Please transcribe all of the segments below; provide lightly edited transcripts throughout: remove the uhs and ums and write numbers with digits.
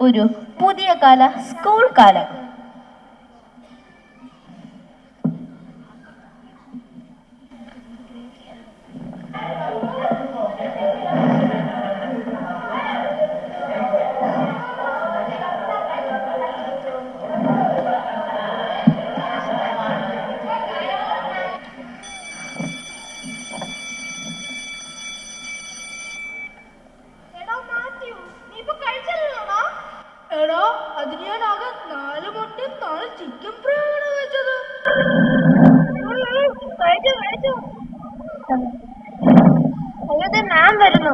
ഒരു പുതിയ കാല സ്കൂൾ കാലം. അതിന് ഞാൻ ആകെ 4 മുട്ടയും 4 ചിക്കൻ ഫ്രൈയാണ് കഴിച്ചത്. അയ്യോ മാം വരുന്നു.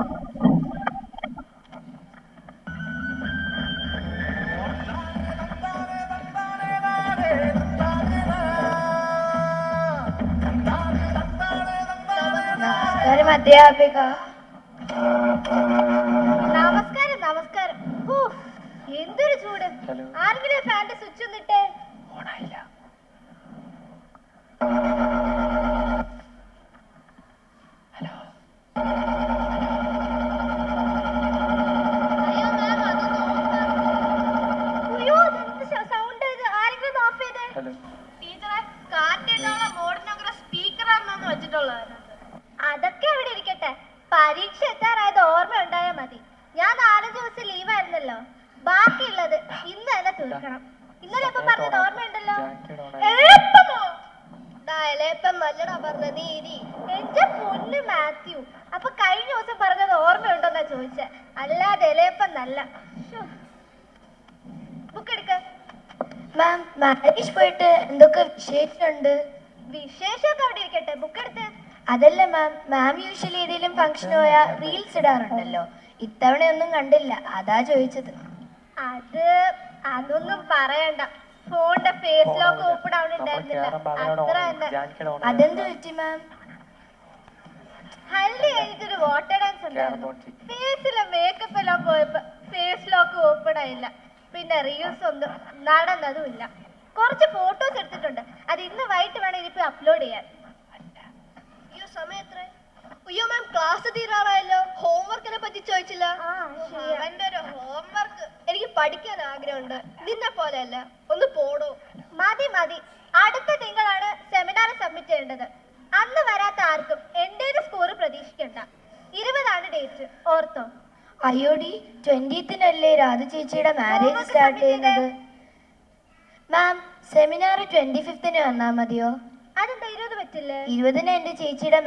നമസ്കാരം അധ്യാപിക. നമസ്കാരം നമസ്കാരം. എന്തൊരു ചൂട്. ആരെങ്കിലും ഫാന്റെ സ്വിച്ച് ഒന്നിട്ടേ. അതൊക്കെ അവിടെ ഇരിക്കട്ടെ. പരീക്ഷ എത്താറായത് ഓർമ്മയുണ്ടായാൽ മതി. ഞാൻ 4 ദിവസം ലീവായിരുന്നല്ലോ. ബാക്കിയുള്ളത് ഇന്ന് തന്നെ തീർക്കണം. ഇന്നലെ ഇപ്പൊ പറഞ്ഞത് ഓർമ്മയുണ്ടല്ലോ. എന്റെ പൊന്ന് മാത്യു, അപ്പൊ കഴിഞ്ഞ ദിവസം പറഞ്ഞത് ഓർമ്മയുണ്ടോന്നാ ചോദിച്ചേ, അല്ലാതെ എലേപ്പം നല്ല. ബുക്ക് എടുക്ക. മാം മാരേജ് പോയിട്ട് എന്തൊക്കെ വിശേഷമുണ്ട്? വിശേഷമൊക്കെ അവിടെ ഇരിക്കട്ടെ, ബുക്ക് എടുത്ത്. അതല്ല മാം, മാം യൂഷ്വലി ഏതെങ്കിലും ഫംഗ്ഷൻ പോയാൽ റീൽസ് ഇടാറുണ്ടല്ലോ. ഇത്തവണ ഒന്നും കണ്ടില്ല, അതാ ചോദിച്ചത്. അതൊന്നും പറയണ്ട. ഫോണിന്റെ ഫേസ് ലോക്ക് ഓപ്പൺ ആവുന്നുണ്ടായിരുന്നില്ല, അത്ര തന്നെ. അതെന്ത് പറ്റി മാം? ഹൽദി കഴിഞ്ഞിട്ടൊരു വാട്ടർ ഡാൻസ് ഉണ്ടായിരുന്നു. ഫേസിലെ മേക്കപ്പ് എല്ലാം പോയപ്പോ ഫേസ് ലോക്ക് ഓപ്പൺ ആയില്ല. പിന്നെ റീൽസ് ഒന്നും നടന്നതുമില്ല. കുറച്ച് ഫോട്ടോസ് എടുത്തിട്ടുണ്ട്, അത് ഇന്ന് വൈകിട്ട് വേണം ഇനിയിപ്പോ അപ്ലോഡ് ചെയ്യാൻ. സമയം എത്ര? അയ്യോ മാം, ക്ലാസ് തീരാറായല്ലോ. ഹോംവർക്കിനെ പറ്റി ചോദിച്ചില്ല. എന്റെ ഒരു ഹോംവർക്ക്, എനിക്ക് പഠിക്കാൻ ആഗ്രഹമുണ്ട്. നിന്നെ പോലെയല്ല, ഒന്ന് പോടോ. മതി മതി, അടുത്ത തിങ്കളാണ് സെമിനാർ സബ്മിറ്റ് ചെയ്യേണ്ടത്. അന്ന് വരാത്ത ആർക്കും എന്റെ സ്കോർ പ്രതീക്ഷിക്കണ്ട. 20 ഡേറ്റ്, ഓർത്തോ? അയ്യോടി, 20-നല്ലേ രാധ ചേച്ചിയുടെ മാരേജ് സ്റ്റാർട്ട് ചെയ്യുന്നത്. മാം, സെമിനാർ 25-ന് വന്നാ മതിയോ? അതെന്താ 20 പറ്റില്ലേ? 20-ന് എന്റെ ചേച്ചിയുടെ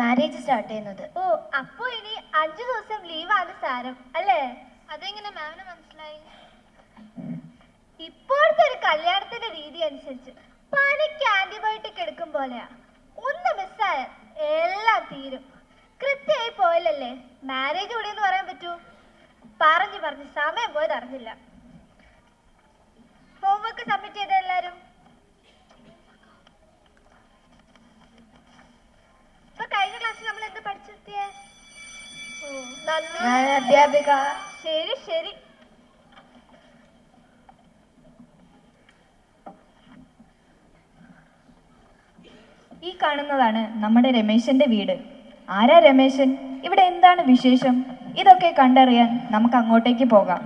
മാരേജ് സ്റ്റാർട്ട് ചെയ്യുന്നത്. ഓ, അപ്പൊ ഇനി 5 ദിവസം ലീവാണ് സാരം അല്ലേ? അതെങ്ങനെ മാമിന് മനസ്സിലായി? ഇപ്പോഴത്തെ ഒരു കല്യാണത്തിന്റെ രീതി അനുസരിച്ച് പനിക്ക് ആന്റിബയോട്ടിക് എടുക്കും പോലെയാ. ഒന്ന് മിസ്സായ എല്ലാം തീരും. കൃത്യമായി പോയില്ലല്ലേ മാരേജ് കൂടി എന്ന് പറയാൻ പറ്റൂ? പറഞ്ഞു സമയം പോയത് അറിഞ്ഞില്ല. ഹോംവർക്ക് സബ്മിറ്റ് ചെയ്ത എല്ലാരും? ഇപ്പൊ കഴിഞ്ഞ ക്ലാസ്സിൽ നമ്മൾ എന്ത് പഠിച്ചെത്തിയേ? അധ്യാപിക. ശരി ശരി. ഈ കാണുന്നതാണ് നമ്മുടെ രമേശന്റെ വീട്. ആരാ രമേശൻ? ഇവിടെ എന്താണ് വിശേഷം? ഇതൊക്കെ കണ്ടറിയാൻ നമുക്ക് അങ്ങോട്ടേക്ക് പോകാം.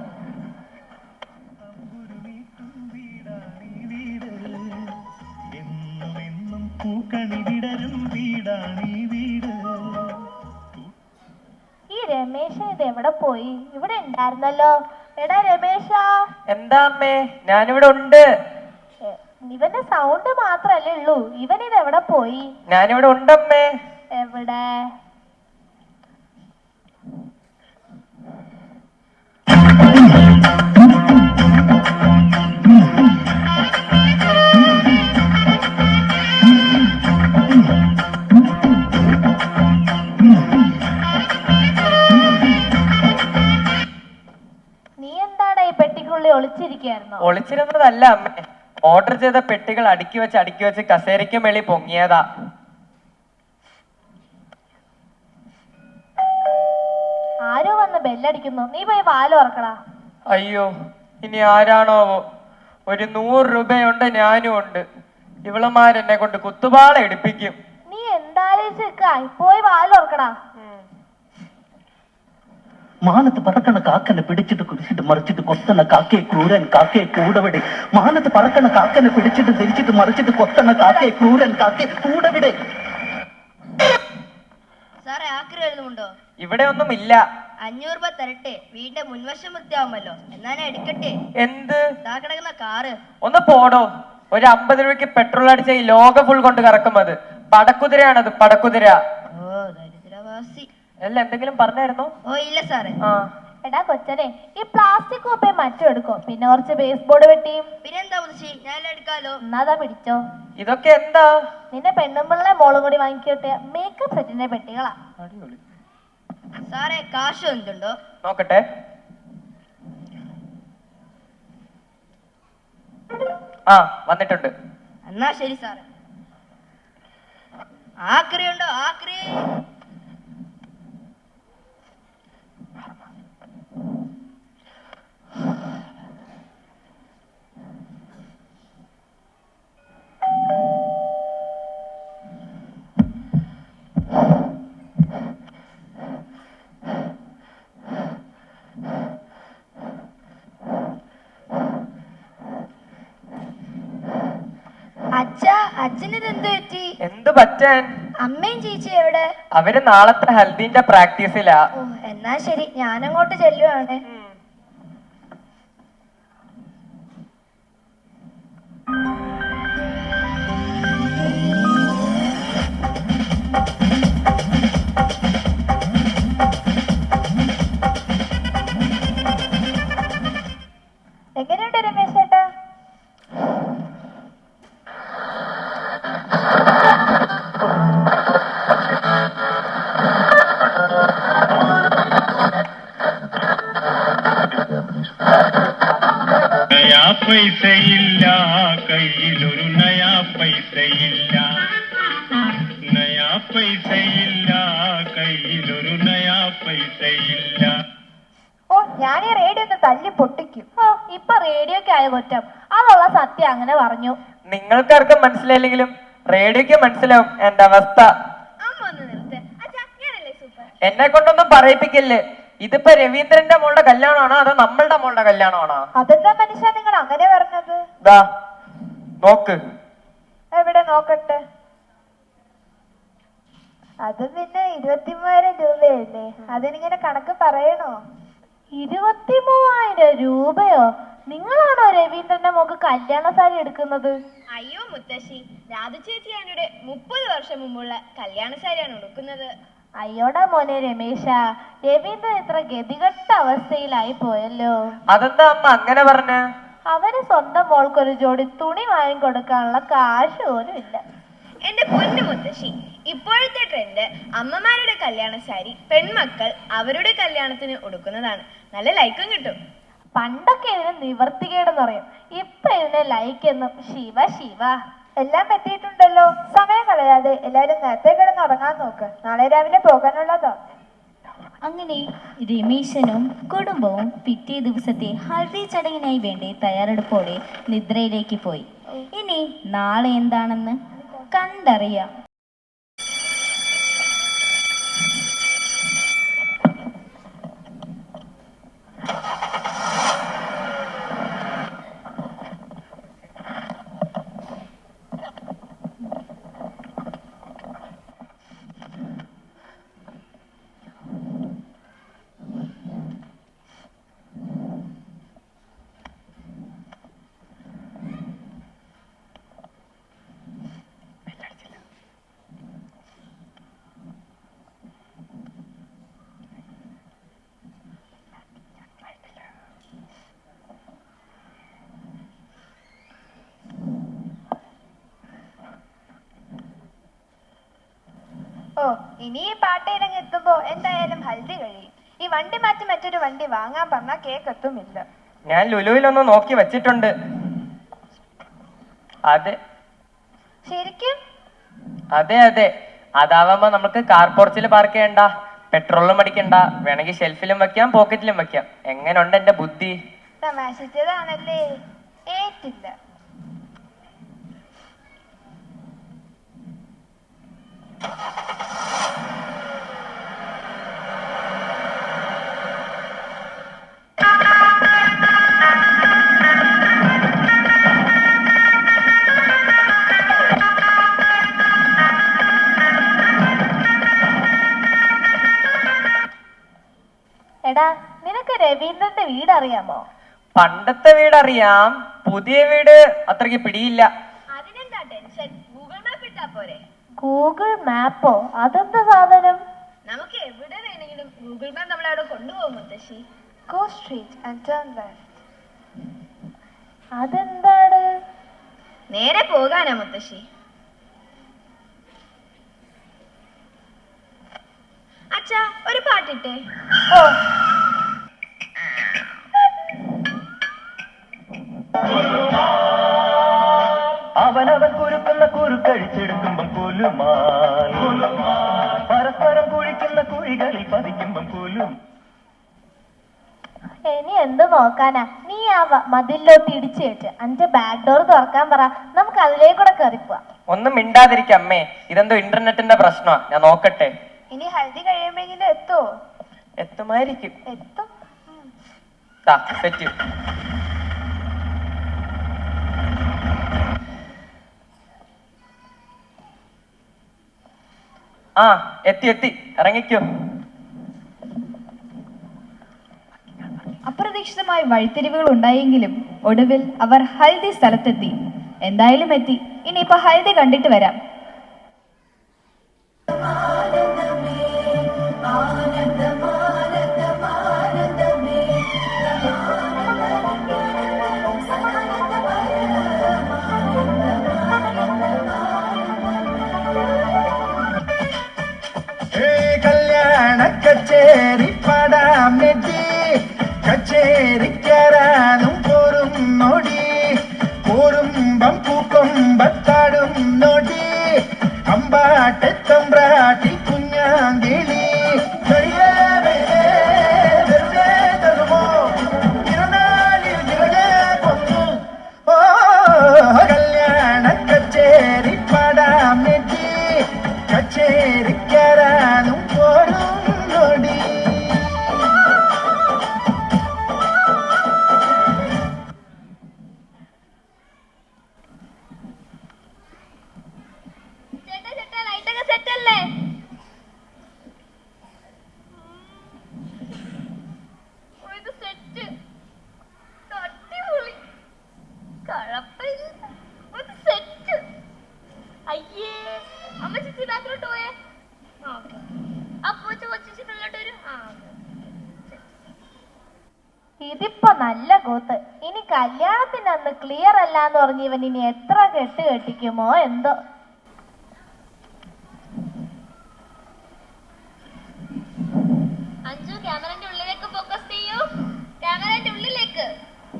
ഈ രമേശൻ ഇത് എവിടെ പോയി? ഇവിടെ ഉണ്ടായിരുന്നല്ലോ. എടാ രമേശ. എന്താ അമ്മേ? ഞാനിവിടെ ഉണ്ട്. ഇവന്റെ സൗണ്ട് മാത്രല്ലേ ഉള്ളൂ, ഇവൻ ഇത് എവിടെ പോയി? ഞാനിവിടെ ഉണ്ടമ്മേ. എവിടെ? നീ എന്താടാ ഈ പെട്ടിക്കുള്ളിൽ ഒളിച്ചിരിക്കുകയായിരുന്നോ? ഒളിച്ചിരുന്നതല്ല അമ്മേ, ഓർഡർ ചെയ്ത പെട്ടികൾ അടുക്കി വെച്ച് കസേരയ്ക്ക് മേളിൽ പൊങ്ങിയതാ. ആരോ വന്ന് ബെല്ലടിക്കുന്നു, നീ പോയി വാല് തുറക്കടാ. അയ്യോ, ഇനി ആരാണോവോ. ഒരു 100 രൂപയുണ്ട്, ഞാനും ഉണ്ട്. ഇവളുമാരെന്നെ കൊണ്ട് കുത്തുപാള എടുപ്പിക്കും. നീ എന്താലോചിച്ച് പോയി വാല് തുറക്കടാ. മാനത്ത് പറക്കണ കാക്കനെ പിടിച്ചിട്ട് കുടിച്ചിട്ട് മറിച്ചിട്ട് കൊത്തണ കാക്കയെ ക്രൂരൻ കാക്കയെ കൂടവിടെ. മാനത്ത് പറക്കണ കാക്കനെ പിടിച്ചിട്ട് തിരിച്ചിട്ട് മറിച്ചിട്ട് കൊത്തണ കാക്കയെ ക്രൂരൻ കാക്കയെ കൂടവിടെ. സാറേ ആക്രി എഴുതുമുണ്ടോ? ഇവിടെ ഒന്നും ഇല്ല. 500 രൂപ തരട്ടെ, വീടിന്റെ മുൻവശം വൃത്തിയാവുമല്ലോ. എന്നാലും എടുക്കട്ടെ. എന്ത്? ദാ കിടക്കുന്ന കാറ്. ഒന്ന് പോടോ. ഒരു 50 രൂപയ്ക്ക് പെട്രോൾ അടിച്ച ഈ ലോക ഫുൾ കൊണ്ട് കറക്കും. അത് പടക്കുതിരയാണത്, പടക്കുതിര. ഓ ദരിദ്രവാസി. അല്ല, എന്തെങ്കിലും പറഞ്ഞായിരുന്നോ? ഓ ഇല്ല സാറേ. ആ, എടാ കൊച്ചനെ, ഈ പ്ലാസ്റ്റിക് കുപ്പയും മറ്റും എടുക്കോ, പിന്നെ കുറച്ച് ബേസ് ബോർഡ് വെട്ടിയും. പിന്നെന്താ മുതശ്ശി, ഞാൻ എടുക്കാലോ. എന്നാതാ പിടിച്ചോ. ഇതൊക്കെ എന്താ? നിന്റെ പെണ്ണുമ്പിള്ളെ മോളും കൂടി വാങ്ങിക്കട്ടെ മേക്കപ്പ് സെറ്റിന്റെ പെട്ടികളാ. അടിപൊളി. സാറേ കാശ് എന്തുണ്ടോ? നോക്കട്ടെ. ആ, വന്നിട്ടുണ്ട്. എന്നാ ശരി സാറേ. ആക്രി ഉണ്ടോ? ആക്രി. അച്ഛാ, അച്ഛനിതെന്ത് പറ്റി? എന്ത് പറ്റാൻ? അമ്മയും ചേച്ചി എവിടെ? അവര് നാളത്തെ ഹൽദീന്റെ പ്രാക്ടീസിലാ. ഓ എന്നാ ശരി, ഞാനങ്ങോട്ട് ചെല്ലുവാണ്. എങ്ങനെയുണ്ട് രമേശ് ചേട്ടാ? നയാ പൈസയില്ല കയ്യിലൊരു നയാ പൈസയില്ല, നയാ പൈസയില്ല കയ്യിലൊരു നയാ പൈസയില്ല. ഓ ഞാൻ ഈ റേഡിയോ ഒന്ന് തല്ലി പൊട്ടിക്കും. ഓ ഇപ്പൊ റേഡിയോക്ക് ആയ കുറ്റം, അതുള്ള സത്യം അങ്ങനെ പറഞ്ഞു. നിങ്ങൾക്കാർക്കും മനസ്സിലായില്ലെങ്കിലും റേഡിയോക്ക് മനസ്സിലാവും എന്റെ അവസ്ഥ. അമ്മ ഒന്ന് നിർത്ത്. അച്ഛാ ഞാനല്ലേ സൂപ്പർ. എന്നെ കൊണ്ടൊന്നും പറയിപ്പിക്കില്ലേ. ഇതിപ്പോ രവീന്ദ്രന്റെ മോളുടെ കല്യാണമാണോ അതോ നമ്മളുടെ മോളുടെ കല്യാണമാണോ? അതെന്താ മനുഷ്യ നിങ്ങൾ അങ്ങനെ പറഞ്ഞത്? ദാ നോക്ക്. എവിടെ നോക്കട്ടെ. അത് പിന്നെ 23,000 രൂപയല്ലേ, അതിനിങ്ങനെ കണക്ക് പറയണോ? 23,000 രൂപയോ? നിങ്ങളാണോ രവീന്ദ്രന്റെ മോക്ക് കല്യാണ സാരി എടുക്കുന്നത്? അയ്യോ മുത്തശ്ശി, രാധ ചേച്ചിയുടെ 30 വർഷം മുമ്പുള്ള കല്യാണ സാരിയാണ് ഉടുക്കുന്നത്. അയ്യോടാ മോനെ രമേശ, രവീന്ദ്രൻ ഇത്ര ഗതികെട്ട അവസ്ഥയിലായി പോയല്ലോ. അതെന്താ അമ്മ അങ്ങനെ പറഞ്ഞ? അവന് സ്വന്തം മോൾക്കൊരു ജോഡി തുണി വാങ്ങിക്കൊടുക്കാനുള്ള കാശ് പോലും ഇല്ല. എന്റെ പൊന്നു മുത്തശ്ശി, ഇപ്പോഴത്തെ ട്രെൻഡ് അമ്മമാരുടെ കല്യാണ സാരി പെൺമക്കൾ അവരുടെ കല്യാണത്തിന് ഉടുക്കുന്നതാണ്. നല്ല ലൈക്കും കിട്ടും. പണ്ടൊക്കെ ഇതിന് നിവർത്തികേടെന്ന് പറയും, ഇപ്പൊ ഇതിനെ ലൈക്ക് എന്നും. ശിവ ശിവ. എല്ലാം എത്തിയിട്ടുണ്ടല്ലോ, സമയം കളയാതെ എല്ലാരും നേരത്തെ കിടന്ന് ഉറങ്ങാൻ നോക്ക്, നാളെ രാവിലെ പോകാനുള്ളതോ. അങ്ങനെ രമേശനും കുടുംബവും പിറ്റേ ദിവസത്തെ ഹൽദി ചടങ്ങിനായി വേണ്ടി തയ്യാറെടുപ്പോടെ നിദ്രയിലേക്ക് പോയി. ഇനി നാളെ എന്താണെന്ന് കണ്ടറിയാം. ഓ ഇനി ഈ പാട്ടയിലങ്ങ് എത്തുമ്പോ എന്തായാലും ഹൽദി കഴിയും. ഈ വണ്ടി മാറ്റി മറ്റൊരു വണ്ടി വാങ്ങാൻ പറഞ്ഞാൽ കേക്ക് എത്തുമില്ല. ഞാൻ ലുലുവിലൊന്ന് നോക്കി വെച്ചിട്ടുണ്ട്. അതെ ശരിക്കും? അതെ അതെ, അതാവുമ്പോ നമുക്ക് കാർ പോർച്ചിൽ പാർക്ക് ചെയ്യണ്ട, പെട്രോളും അടിക്കണ്ട, വേണമെങ്കിൽ ഷെൽഫിലും വെക്കാം പോക്കറ്റിലും വെക്കാം. എങ്ങനെയുണ്ട് എന്റെ ബുദ്ധി? തമാശിച്ചതാണല്ലേ, ഏറ്റില്ല. എടാ നിനക്ക് രവീന്ദ്രന്റെ വീട് അറിയാമോ? പണ്ടത്തെ വീട് അറിയാം, പുതിയ വീട് അത്രയ്ക്ക് പിടിയില്ല. അതിനെന്താ ടെൻഷൻ, ഗൂഗിൾ മാപ്പ് ഇട്ടാ പോരെ? ഗൂഗിൾ മാപ്പോ? അതെന്താ സാധനം? നമുക്ക് എവിടെ വേണമെങ്കിലും ഗൂഗിൾ മാപ്പ് നമ്മളെ അവിടെ കൊണ്ടുപോകും മുത്തശ്ശി. Go straight and turn left. അതെന്താണ്? നേരെ പോകാനാ മുത്തശ്ശി. അച്ഛാ ഒരു പാട്ടിട്ടെ. ഓ അവനവൻ കുരുക്കുന്ന കുരുക്കഴിച്ചെടുക്കുമ്പം കുലുമാൽ, പരസ്പരം കുഴിക്കുന്ന കുഴികളിൽ പതിക്കുമ്പം കുലും. ഇനി എന്ത് നോക്കാനാ? നീ ആ മതിലിലോട്ട് ഇടിച്ചു കയറ്റ്. അന്റെ ബാക്ക് ഡോർ തുറക്കാൻ പറ, നമുക്ക് അതിലേക്കൂടെ കയറിപ്പോവാ. ഒന്നും മിണ്ടാതിരിക്ക അമ്മേ, ഇതെന്തോ ഇന്റർനെറ്റിന്റെ പ്രശ്നമാ. ഞാൻ നോക്കട്ടെ. ഇനി ഹൽദി കഴിയുമ്പോഴെങ്കിലും എത്തുമോ? എത്തുമായിരിക്കും. എത്തും. സെറ്റ്. ആ എത്തി എത്തി, ഇറങ്ങിക്കോ. അപ്രതീക്ഷിതമായ വഴിത്തിരിവുകൾ ഉണ്ടായെങ്കിലും ഒടുവിൽ അവർ ഹൽദി സ്ഥലത്തെത്തി. എന്തായാലും എത്തി. ഇനിയിപ്പോ ഹൽദി കണ്ടിട്ട് വരാം. കല്യാണ കച്ചേരി പാടാം നെറ്റി, കച്ചേരിക്കരാനും പോരും നൊടി, പോരുമ്പം പൂക്കൊമ്പത്താടും നൊടി, അമ്പാട്ടെത്തമ്പ്രാട്ടി കുഞ്ഞാങ്കിളി. കല്യാണ കച്ചേരി പാടാം നെറ്റി, കച്ചേരിക്കരാനും പോരും നൊടി. ഇതിപ്പോ നല്ല കൂത്ത്. ഇനി കല്യാണത്തിന് അന്ന് ക്ലിയർ അല്ലാന്ന് പറഞ്ഞ് ഇവൻ ഇനി എത്ര കെട്ട് കെട്ടിക്കുമോ എന്തോ. അഞ്ചു ക്യാമറന്റെ ഉള്ളിലേക്ക് ഫോക്കസ് ചെയ്യൂ. ക്യാമറന്റെ ഉള്ളിലേക്ക്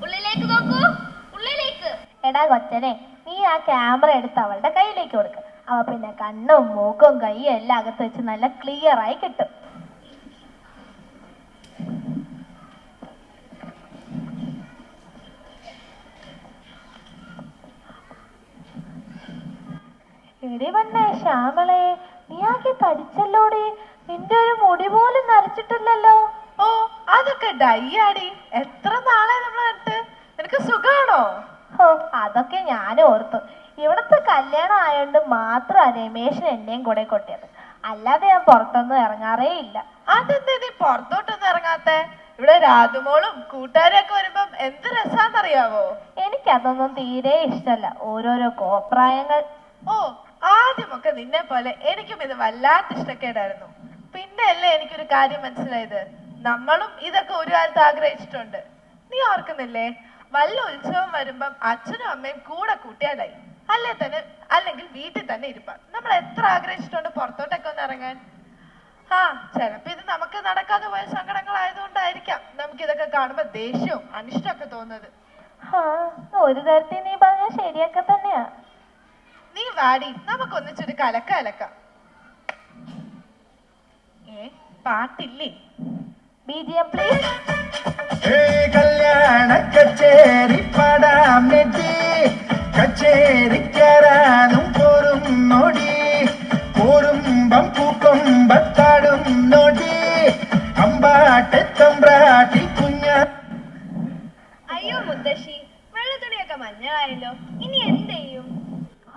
ഉള്ളിലേക്ക് നോക്കൂ, ഉള്ളിലേക്ക്. എടാ കൊച്ചനെ, നീ ആ ക്യാമറ എടുത്ത് അവളുടെ കയ്യിലേക്ക് കൊടുക്ക്. അവ പിന്നെ കണ്ണും മൂക്കും കൈയും എല്ലാം അകത്ത് വെച്ച് നല്ല ക്ലിയർ ആയി കിട്ടും. എടി പെണ്ണേ ശ്യാമളെ, നീ ആകെ തടിച്ചല്ലോടി. നിന്റെ ഒരു മുടി പോലും നരച്ചിട്ടില്ലല്ലോ. ഓ അതൊക്കെ ഡൈ ആടി. എത്ര നാളെ നമ്മൾ കണ്ടിട്ട്. നിനക്ക് സുഖാണോ? ഓ അതൊക്കെ ഞാൻ ഓർത്തു. ഇവിടുത്തെ കല്യാണം ആയോണ്ട് മാത്രം രമേശൻ എന്നെയും കൂടെ കൊട്ടിയത്. അല്ലാതെ ഞാൻ പുറത്തൊന്നും ഇറങ്ങാറേ ഇല്ല. അതെന്താ നീ പുറത്തോട്ടൊന്നും ഇറങ്ങാത്തെ? ഇവിടെ രാധുമോളും കൂട്ടുകാരൊക്കെ വരുമ്പം എന്ത് രസാന്നറിയാവോ? എനിക്കതൊന്നും തീരെ ഇഷ്ടല്ല, ഓരോരോ കോപ്രായങ്ങൾ. ഓ ആദ്യമൊക്കെ നിന്നെ പോലെ എനിക്കും ഇത് വല്ലാത്ത ഇഷ്ടക്കേടായിരുന്നു. പിന്നെ അല്ലേ എനിക്കൊരു കാര്യം മനസ്സിലായത്, നമ്മളും ഇതൊക്കെ ഒരു കാലത്ത് ആഗ്രഹിച്ചിട്ടുണ്ട്. നീ ഓർക്കുന്നില്ലേ, വല്ല ഉത്സവം വരുമ്പം അച്ഛനും അമ്മയും കൂടെ കൂട്ടിയാലായി. അല്ലെങ്കിൽ വീട്ടിൽ തന്നെ ഇരിപ്പാൻ. നമ്മൾ എത്ര ആഗ്രഹിച്ചിട്ടുണ്ട് പുറത്തോട്ടൊക്കെ ഒന്ന് ഇറങ്ങാൻ. ആ ചിലപ്പോ ഇത് നമുക്ക് നടക്കാതെ പോയ സങ്കടങ്ങളായതുകൊണ്ടായിരിക്കാം നമുക്ക് ഇതൊക്കെ കാണുമ്പോ ദേഷ്യവും അനിഷ്ടമൊക്കെ തോന്നുന്നത്. ഒരു തരത്തിൽ നീ പറഞ്ഞ ശരിയൊക്കെ തന്നെയാ. നീ വാടി, നമുക്കൊന്നിച്ചൊരു കലക്കാം. പാട്ടില്ലേ? BGM please. കല്യാണ കച്ചേരി പാടാം നെറ്റി, കച്ചേരിക്കരാനും പോരും നൊടി, പോരുമ്പം പൂക്കൊമ്പത്താടും നൊടി, അമ്പാട്ടെത്തമ്പ്രാട്ടി കുഞ്ഞ. അയ്യോ മുത്തശ്ശി, വെള്ളത്തുണിയൊക്കെ മഞ്ഞളായല്ലോ. ഇനി എന്ത് ചെയ്യും?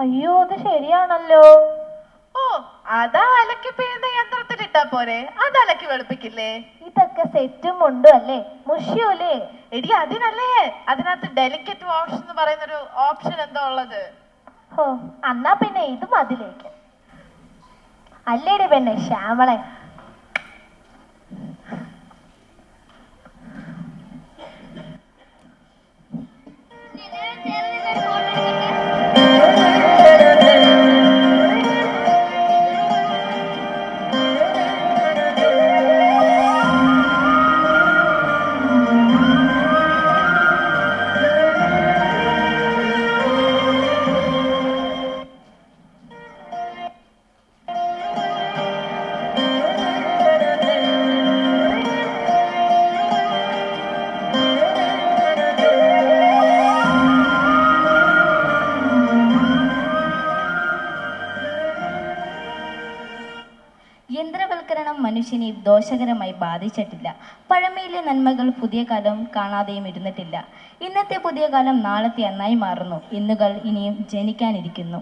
അയ്യോ അത് ശരിയാണല്ലോ. ഓ അതാ അലക്കി പിഴുന്ന യന്ത്രത്തിലിട്ടാ പോരെ? അത് അലക്കി വെളുപ്പിക്കില്ലേ? ഇതൊക്കെ സെറ്റും ഉണ്ടും അല്ലേ, മുഷിയൂലേ? എടി അതിനല്ലേ അതിനകത്ത് ഡെലിക്കറ്റ് വാഷ് എന്ന് പറയുന്ന ഒരു ഓപ്ഷൻ എന്താ ഉള്ളത്? ഹോ, എന്നാ പിന്നെ ഇതും അതിലേക്ക്. അല്ലേടി പെണ്ണെ ശ്യാമളെ, യന്ത്രവൽക്കരണം മനുഷ്യനെ ദോഷകരമായി ബാധിച്ചിട്ടില്ല. പഴമയിലെ നന്മകൾ പുതിയ കാലം കാണാതെയും ഇരുന്നിട്ടില്ല. ഇന്നത്തെ പുതിയ കാലം നാളത്തെ നന്നായി മാറുന്നു. ഇന്നുകൾ ഇനിയും ജനിക്കാനിരിക്കുന്നു.